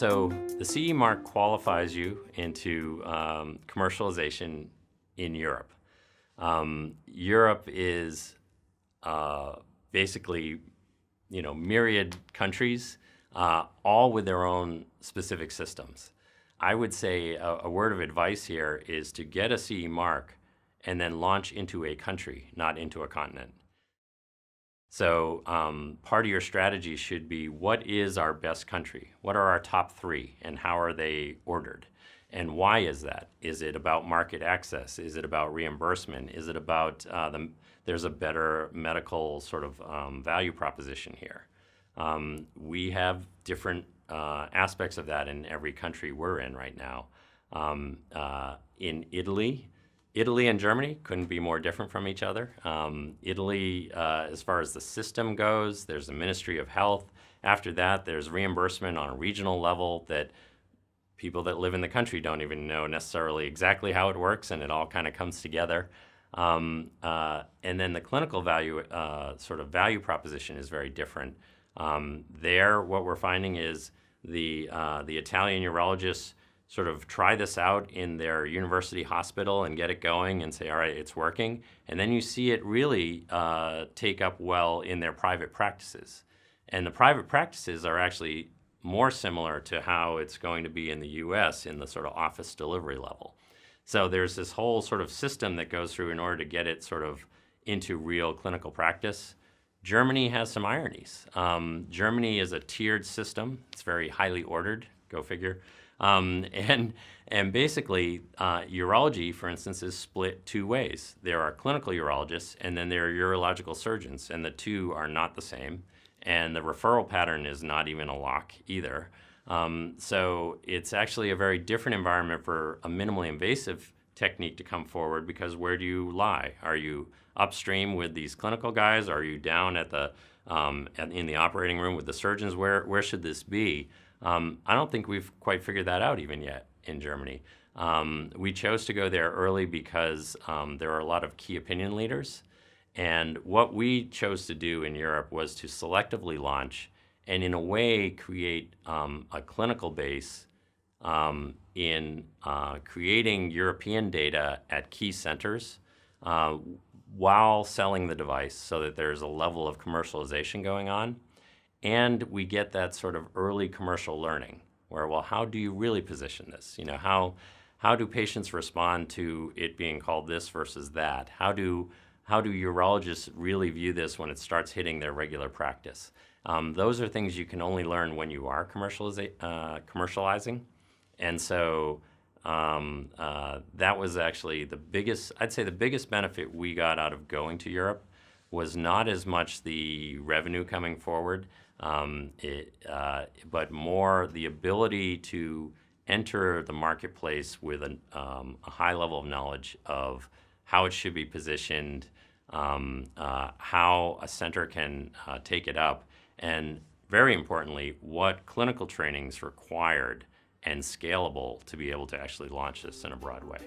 So the CE mark qualifies you into commercialization in Europe. Europe is basically, myriad countries, all with their own specific systems. I would say a word of advice here is to get a CE mark and then launch into a country, not into a continent. So part of your strategy should be, what is our best country? What are our top three, and how are they ordered? And why is that? Is it about market access? Is it about reimbursement? Is it about there's a better medical sort of value proposition here? We have different aspects of that in every country we're in right now. In Italy and Germany couldn't be more different from each other. Italy, as far as the system goes, there's a Ministry of Health. After that, there's reimbursement on a regional level that people that live in the country don't even know necessarily exactly how it works, and it all kind of comes together. And then the clinical value, sort of value proposition is very different. There, what we're finding is the Italian urologists sort of try this out in their university hospital and get it going and say, all right, it's working. And then you see it really take up well in their private practices. And the private practices are actually more similar to how it's going to be in the US in the sort of office delivery level. So there's this whole sort of system that goes through in order to get it sort of into real clinical practice. Germany has some ironies. Germany is a tiered system. It's very highly ordered, go figure. And basically, urology, for instance, is split two ways. There are clinical urologists, and then there are urological surgeons, and the two are not the same. And the referral pattern is not even a lock either. So it's actually a very different environment for a minimally invasive technique to come forward, because where do you lie? Are you upstream with these clinical guys? Are you down at the in the operating room with the surgeons? Where should this be? I don't think we've quite figured that out even yet in Germany. We chose to go there early because there are a lot of key opinion leaders. And what we chose to do in Europe was to selectively launch and in a way create a clinical base in creating European data at key centers while selling the device, so that there's a level of commercialization going on. And we get that sort of early commercial learning where, well, how do you really position this? How do patients respond to it being called this versus that? How do urologists really view this when it starts hitting their regular practice? Those are things you can only learn when you are commercializing. And so that was actually I'd say the biggest benefit we got out of going to Europe was not as much the revenue coming forward, but more the ability to enter the marketplace with a high level of knowledge of how it should be positioned, how a center can take it up, and very importantly, what clinical training is required and scalable to be able to actually launch this in a broad way.